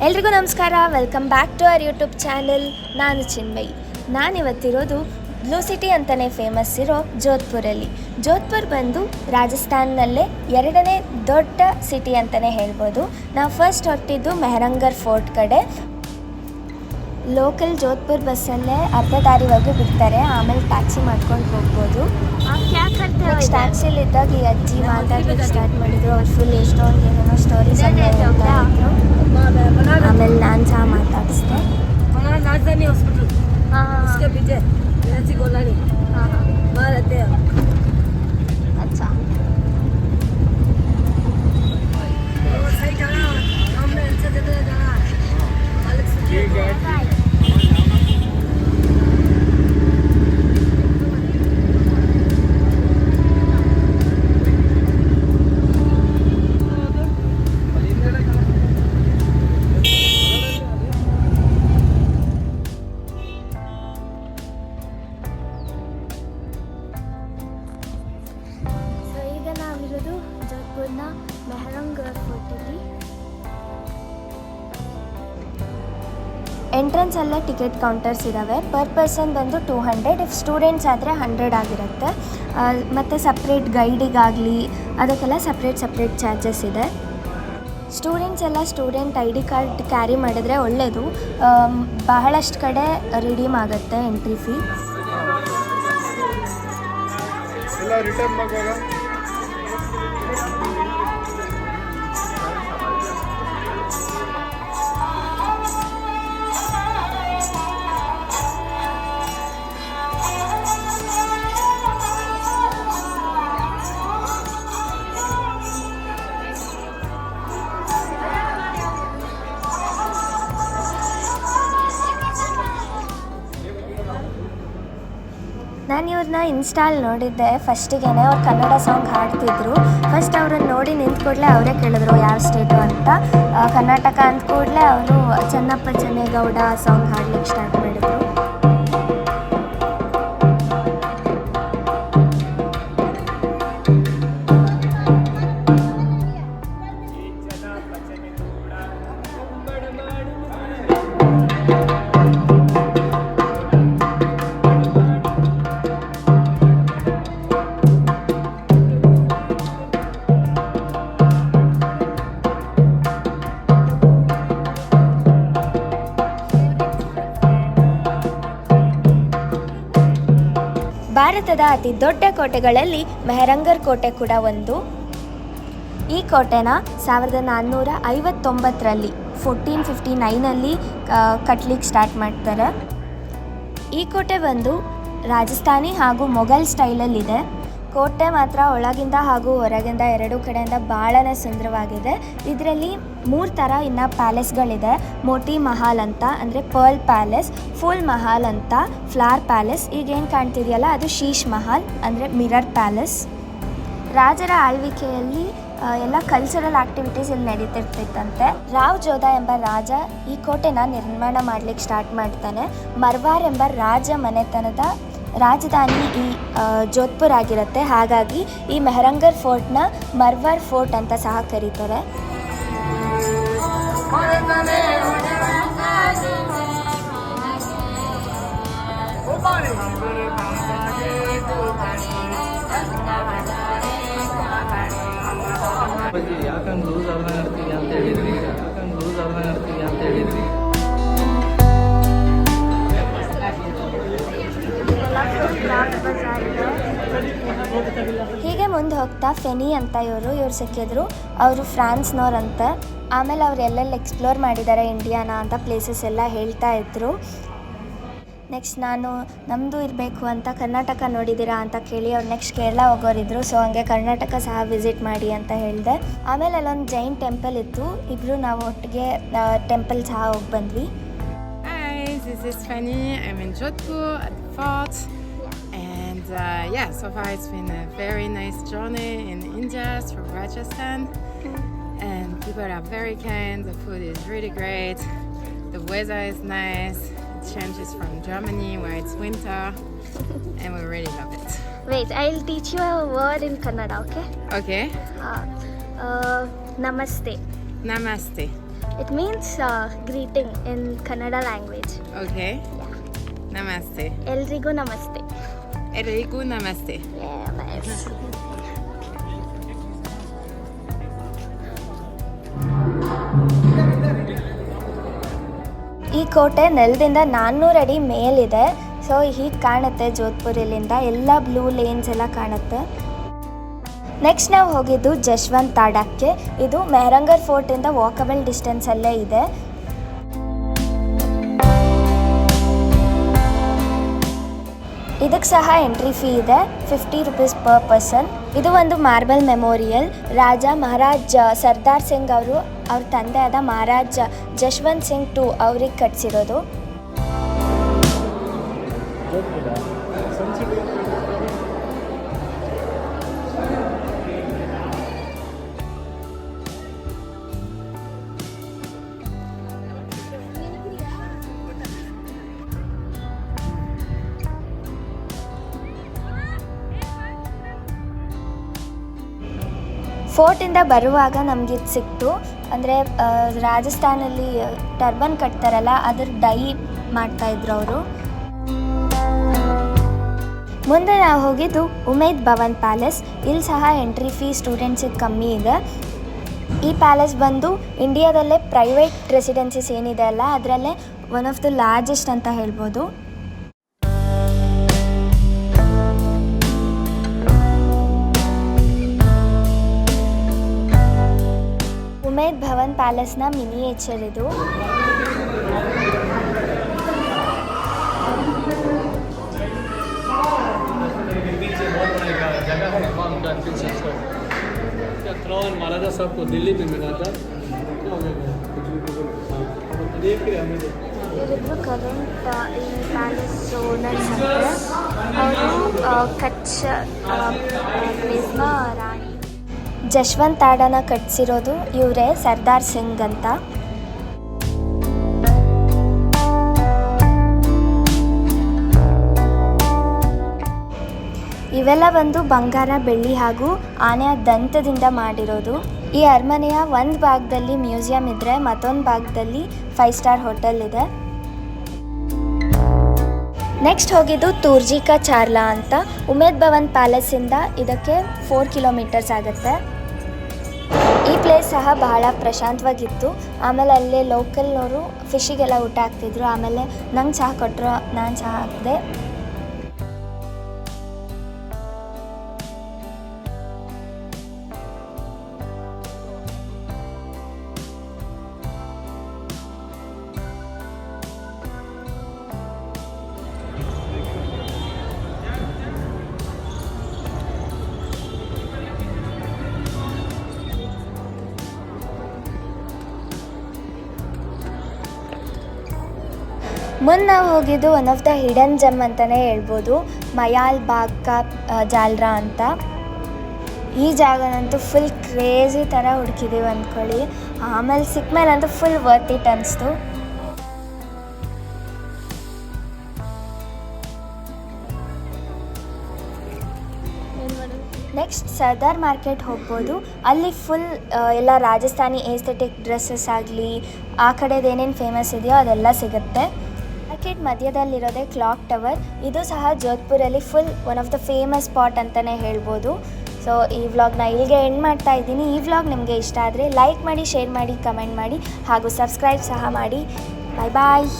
ಎಲ್ರಿಗೂ ನಮಸ್ಕಾರ, welcome back to our YouTube channel. ನಾನು ಚಿನ್ಮಯಿ. ನಾನಿವತ್ತಿರೋದು ಬ್ಲೂ ಸಿಟಿ ಅಂತಲೇ ಫೇಮಸ್ ಇರೋ ಜೋಧ್ಪುರಲ್ಲಿ. ಜೋಧ್ಪುರ್ ಬಂದು ರಾಜಸ್ಥಾನದಲ್ಲೇ 2ನೇ ದೊಡ್ಡ ಸಿಟಿ ಅಂತಲೇ ಹೇಳ್ಬೋದು. ನಾವು ಫಸ್ಟ್ ಹೊರಟಿದ್ದು ಮೆಹರಂಗರ್ ಫೋರ್ಟ್ ಕಡೆ. ಲೋಕಲ್ ಜೋಧ್ಪುರ್ ಬಸ್ಸಲ್ಲೇ ಅರ್ಧ ದಾರಿವರೆಗೂ ಬಿಡ್ತಾರೆ, ಆಮೇಲೆ ಟ್ಯಾಕ್ಸಿ ಮಾಡ್ಕೊಂಡು ಹೋಗ್ಬೋದು. ನೆಕ್ಸ್ಟ್ ಟ್ಯಾಕ್ಸಿಲಿದ್ದಾಗ ಈ ಅಜ್ಜಿ ಮಾತಾಡಲಿಕ್ಕೆ ಸ್ಟಾರ್ಟ್ ಮಾಡಿದ್ರು. ಅವ್ರು ಫುಲ್ ಎಷ್ಟೊಂದು ಏನೇನೋ ಸ್ಟೋರೀಸ್ ಅಂತ ಹೇಳ್ತಾ ಇದ್ರು. ಆಮೇಲೆ ನಾನು ಸಹ ಮಾತಾಡಿಸ್ದೆ. राजधानी हॉस्पिटल उसके पीछे एनसी कोलानी वहाँ रहते हैं. अच्छा, सही जाना हमने इनसे देते जाना ठीक है. ಜೋಧ್ಪುರ್ನ ಮೆಹರಂಗರ್ ಫೋರ್ಟಲ್ಲಿ ಎಂಟ್ರೆನ್ಸ್ ಅಲ್ಲೇ ಟಿಕೆಟ್ ಕೌಂಟರ್ಸ್ ಇದ್ದಾವೆ. ಪರ್ ಪರ್ಸನ್ ಬಂದು 200. ಇಫ್ ಸ್ಟೂಡೆಂಟ್ಸ್ ಆದರೆ 100 ಆಗಿರುತ್ತೆ. ಮತ್ತು ಸಪ್ರೇಟ್ ಗೈಡಿಗಾಗಲಿ ಅದಕ್ಕೆಲ್ಲ ಸಪ್ರೇಟ್ ಚಾರ್ಜಸ್ ಇದೆ. ಸ್ಟೂಡೆಂಟ್ಸ್ ಎಲ್ಲ student I D card carry ಮಾಡಿದ್ರೆ ಒಳ್ಳೆಯದು. ಬಹಳಷ್ಟು ಕಡೆ ರಿಡೀಮ್ ಆಗುತ್ತೆ ಎಂಟ್ರಿ ಫೀ. ನಾನು ಇವ್ರನ್ನ ಇನ್ಸ್ಟಾಲ್ ನೋಡಿದ್ದೆ. ಫಸ್ಟಿಗೆ ಅವ್ರು ಕನ್ನಡ ಸಾಂಗ್ ಹಾಡ್ತಿದ್ರು. ಫಸ್ಟ್ ಅವ್ರನ್ನ ನೋಡಿ ನಿಂತ ಕೂಡಲೇ ಅವರೇ ಕೇಳಿದ್ರು ಯಾವ ಸ್ಟೇಟು ಅಂತ. ಕರ್ನಾಟಕ ಅಂದ ಕೂಡಲೇ ಅವರು ಚೆನ್ನಪ್ಪ ಚೆನ್ನೇಗೌಡ ಸಾಂಗ್ ಹಾಡ್ಲಿಕ್ಕೆ ಸ್ಟಾರ್ಟ್ ಮಾಡಿದರು. ಭಾರತದ ಅತಿ ದೊಡ್ಡ ಕೋಟೆಗಳಲ್ಲಿ ಮೆಹರಂಗರ್ ಕೋಟೆ ಕೂಡ ಒಂದು. ಈ ಕೋಟೆನ 1459ರಲ್ಲಿ 1459 ಕಟ್ಲಿಕ್ಕೆ ಸ್ಟಾರ್ಟ್ ಮಾಡ್ತಾರೆ. ಈ ಕೋಟೆ ಬಂದು ರಾಜಸ್ಥಾನಿ ಹಾಗೂ ಮೊಘಲ್ ಸ್ಟೈಲಲ್ಲಿದೆ. ಕೋಟೆ ಮಾತ್ರ ಒಳಗಿಂದ ಹಾಗೂ ಹೊರಗಿಂದ ಎರಡೂ ಕಡೆಯಿಂದ ಭಾಳನೇ ಸುಂದರವಾಗಿದೆ. ಇದರಲ್ಲಿ 3 ಥರ ಇನ್ನು ಪ್ಯಾಲೇಸ್ಗಳಿದೆ. ಮೋಟಿ ಮಹಲ್ ಅಂತ ಅಂದರೆ ಪರ್ಲ್ ಪ್ಯಾಲೇಸ್, ಫುಲ್ ಮಹಲ್ ಅಂತ ಫ್ಲವರ್ ಪ್ಯಾಲೇಸ್, ಈಗೇನು ಕಾಣ್ತಿದೆಯಲ್ಲ ಅದು ಶೀಶ್ ಮಹಲ್ ಅಂದರೆ ಮಿರರ್ ಪ್ಯಾಲೇಸ್. ರಾಜರ ಆಳ್ವಿಕೆಯಲ್ಲಿ ಎಲ್ಲ ಕಲ್ಚರಲ್ ಆ್ಯಕ್ಟಿವಿಟೀಸ್ ಇಲ್ಲಿ ನಡೀತಿರ್ತಿತ್ತಂತೆ. ರಾವ್ ಜೋಧ ಎಂಬ ರಾಜ ಈ ಕೋಟೆನ ನಿರ್ಮಾಣ ಮಾಡಲಿಕ್ಕೆ ಸ್ಟಾರ್ಟ್ ಮಾಡ್ತಾನೆ. ಮರ್ವಾರ್ ಎಂಬ ರಾಜ ಮನೆತನದ ರಾಜಧಾನಿ ಈ ಜೋಧ್ಪುರ್ ಆಗಿರುತ್ತೆ. ಹಾಗಾಗಿ ಈ ಮೆಹರಂಗರ್ ಫೋರ್ಟ್ನ ಮರ್ವಾರ್ ಫೋರ್ಟ್ ಅಂತ ಸಹ ಕರೀತಾರೆ. ಯಾಕಂದ್ರೆ ಲೂಸ್ ಆರ್ದಂಗೆ ಆಡ್ತೀವಿ ಅಂತ ಹೇಳಿದ್ರಿ. ಹೀಗೆ ಮುಂದೆ ಹೋಗ್ತಾ ಫೆನಿ ಅಂತ ಇವರು ಸಿಕ್ಕಿದ್ರು. ಅವರು ಫ್ರಾನ್ಸ್ನವ್ರಂತೆ. ಆಮೇಲೆ ಅವ್ರು ಎಲ್ಲೆಲ್ಲಿ ಎಕ್ಸ್ಪ್ಲೋರ್ ಮಾಡಿದ್ದಾರೆ ಇಂಡಿಯಾನ ಅಂತ ಪ್ಲೇಸಸ್ ಎಲ್ಲ ಹೇಳ್ತಾ ಇದ್ರು. ನೆಕ್ಸ್ಟ್ ನಾನು ನಮ್ಮದು ಇರಬೇಕು ಅಂತ ಕರ್ನಾಟಕ ನೋಡಿದ್ದೀರಾ ಅಂತ ಕೇಳಿ ಅವ್ರು ನೆಕ್ಸ್ಟ್ ಕೇರಳ ಹೋಗೋರಿದ್ರು. ಸೊ ಹಂಗೆ ಕರ್ನಾಟಕ ಸಹ ವಿಸಿಟ್ ಮಾಡಿ ಅಂತ ಹೇಳಿದೆ. ಆಮೇಲೆ ಅಲ್ಲೊಂದು ಜೈನ್ ಟೆಂಪಲ್ ಇತ್ತು. ಇಬ್ಬರು ನಾವು ಒಟ್ಟಿಗೆ ಟೆಂಪಲ್ ಸಹ ಹೋಗಿ ಬಂದ್ವಿ. Hi, this is Fanny. I'm in Jodhpur at the fort. And so far it's been a very nice journey in India through Rajasthan. And people are very kind. The food is really great. The weather is nice. It changes from Germany where it's winter. And we really love it. Wait, I'll teach you a word in Kannada, okay? Okay. Namaste. Namaste. It means greeting in Kannada language. Okay. Namaste. ಎಲ್ರಿಗೂ ನಮಸ್ತೆ. Erigu namaste. Yeah, nice. ಈ ಕೋಟೆ ನೆಲದಿಂದ 400 ಅಡಿ ಮೇಲಿದೆ. So ಹೀಗೆ ಕಾಣುತ್ತೆ ಜೋಧ್ಪುರಲ್ಲಿಂದ ಎಲ್ಲ ಬ್ಲೂ ಲೇನ್ಸ್ ಎಲ್ಲ ಕಾಣುತ್ತೆ. ನೆಕ್ಸ್ಟ್ ನಾವು ಹೋಗಿದ್ದು ಜಶ್ವಂತ್ ತಾಡಕ್ಕೆ. ಇದು ಮೆಹರಂಗರ್ ಫೋರ್ಟಿಂದ ವಾಕಬಲ್ ಡಿಸ್ಟೆನ್ಸಲ್ಲೇ ಇದೆ. ಇದಕ್ಕೆ ಸಹ ಎಂಟ್ರಿ ಫೀ ಇದೆ, 50 rupees ಪರ್ ಪರ್ಸನ್. ಇದು ಒಂದು ಮಾರ್ಬಲ್ ಮೆಮೋರಿಯಲ್. ರಾಜ ಮಹಾರಾಜ್ ಸರ್ದಾರ್ ಸಿಂಗ್ ಅವರು ಅವ್ರ ತಂದೆ ಆದ ಮಹಾರಾಜ್ ಜಶ್ವಂತ್ ಸಿಂಗ್ II ಅವ್ರಿಗೆ ಕಟ್ಸಿರೋದು. ಫೋರ್ಟಿಂದ ಬರುವಾಗ ನಮಗೆ ಇದು ಸಿಕ್ತು. ಅಂದರೆ ರಾಜಸ್ಥಾನಲ್ಲಿ ಟರ್ಬನ್ ಕಟ್ತಾರಲ್ಲ, ಅದ್ರ ಡೈ ಮಾಡ್ತಾಯಿದ್ರು ಅವರು. ಮುಂದೆ ನಾವು ಹೋಗಿದ್ದು ಉಮೇದ್ ಭವನ್ ಪ್ಯಾಲೇಸ್. ಇಲ್ಲಿ ಸಹ ಎಂಟ್ರಿ ಫೀ ಸ್ಟೂಡೆಂಟ್ಸಿಗೆ ಕಮ್ಮಿ ಇದೆ. ಈ ಪ್ಯಾಲೇಸ್ ಬಂದು ಇಂಡಿಯಾದಲ್ಲೇ ಪ್ರೈವೇಟ್ ರೆಸಿಡೆನ್ಸಿಸ್ ಏನಿದೆ ಅಲ್ಲ, ಅದರಲ್ಲೇ ಒನ್ ಆಫ್ ದ ಲಾರ್ಜೆಸ್ಟ್ ಅಂತ ಹೇಳ್ಬೋದು. ಉಮೇದ್ ಭವನ್ ಪ್ಯಾಲೇಸ್ನ ಮಿನಿಯೇಚರ್ ಇದು. महाराजा साहब को दिल्ली में मिला था. ಇವರಿಬ್ಬರು ಕರೆಂಟ್ ಈ ಪ್ಯಾಲೇಸ್ ಓನರ್ಸ್ ಅಂದರೆ ಅವರು ಕಚ್ ಪ್ಲೇಸ್ನ ರಾಣಿ. ಜಶ್ವಂತ್ ತಾಡನ ಕಟ್ಸಿರೋದು ಇವರೇ, ಸರ್ದಾರ್ ಸಿಂಗ್ ಅಂತ. ಇವೆಲ್ಲ ಬಂದು ಬಂಗಾರ, ಬೆಳ್ಳಿ ಹಾಗೂ ಆನೆಯ ದಂತದಿಂದ ಮಾಡಿರೋದು. ಈ ಅರಮನೆಯ ಒಂದು ಭಾಗದಲ್ಲಿ ಮ್ಯೂಸಿಯಂ ಇದ್ದರೆ ಮತ್ತೊಂದು ಭಾಗದಲ್ಲಿ 5 ಸ್ಟಾರ್ ಹೋಟೆಲ್ ಇದೆ. ನೆಕ್ಸ್ಟ್ ಹೋಗಿದ್ದು ತೂರ್ಜಿ ಕಾ ಚಾರ್ಲಾ ಅಂತ. ಉಮೇದ್ ಭವನ್ ಪ್ಯಾಲೇಸಿಂದ ಇದಕ್ಕೆ 4 ಕಿಲೋಮೀಟರ್ಸ್ ಆಗುತ್ತೆ. ಈ ಪ್ಲೇಸ್ ಸಹ ಬಹಳ ಪ್ರಶಾಂತವಾಗಿತ್ತು. ಆಮೇಲೆ ಅಲ್ಲೇ ಲೋಕಲ್ನವರು ಫಿಶಿಗೆಲ್ಲ ಊಟ ಹಾಕ್ತಿದ್ರು. ಆಮೇಲೆ ನಂಗೆ ಚಹಾ ಕೊಟ್ಟರು, ನಾನು ಚಹಾ ಹಾಕಿದೆ. ಮುಂದೆ ನಾವು ಹೋಗಿದ್ದು ಒನ್ ಆಫ್ ದ ಹಿಡನ್ ಜಮ್ ಅಂತಲೇ ಹೇಳ್ಬೋದು, ಮಯಾಲ್ ಬಾಗ್ ಕಾ ಜಾಲ್ರಾ ಅಂತ. ಈ ಜಾಗನಂತೂ ಫುಲ್ ಕ್ರೇಜಿ ಥರ ಹುಡುಕಿದ್ದೀವಿ ಅಂದ್ಕೊಳ್ಳಿ. ಆಮೇಲೆ ಸಿಕ್ಕ ಮೇಲಂತೂ ಫುಲ್ ವರ್ತ್ ಇಟ್ ಅನಿಸ್ತು. ನೆಕ್ಸ್ಟ್ ಸರ್ದಾರ್ ಮಾರ್ಕೆಟ್ ಹೋಗ್ಬೋದು. ಅಲ್ಲಿ ಫುಲ್ ಎಲ್ಲ ರಾಜಸ್ಥಾನಿ ಏಸ್ಥೆಟಿಕ್ ಡ್ರೆಸ್ಸಸ್ ಆಗಲಿ, ಆ ಕಡೆದು ಏನೇನು ಫೇಮಸ್ ಇದೆಯೋ ಅದೆಲ್ಲ ಸಿಗುತ್ತೆ. ಮಾರ್ಕೆಟ್ ಮಧ್ಯದಲ್ಲಿರೋದೇ ಕ್ಲಾಕ್ ಟವರ್. ಇದು ಸಹ ಜೋಧ್ಪುರಲ್ಲಿ full one of the famous spot ಅಂತಲೇ ಹೇಳ್ಬೋದು. ಸೊ ಈ ವ್ಲಾಗ್ನ ಇಲ್ಲಿಗೆ ಎಂಡ್ ಮಾಡ್ತಾ ಇದ್ದೀನಿ. ಈ ವ್ಲಾಗ್ ನಿಮಗೆ ಇಷ್ಟ ಆದರೆ ಲೈಕ್ ಮಾಡಿ, ಶೇರ್ ಮಾಡಿ, ಕಮೆಂಟ್ ಮಾಡಿ ಹಾಗೂ ಸಬ್ಸ್ಕ್ರೈಬ್ ಸಹ ಮಾಡಿ. ಬಾಯ್ ಬಾಯ್.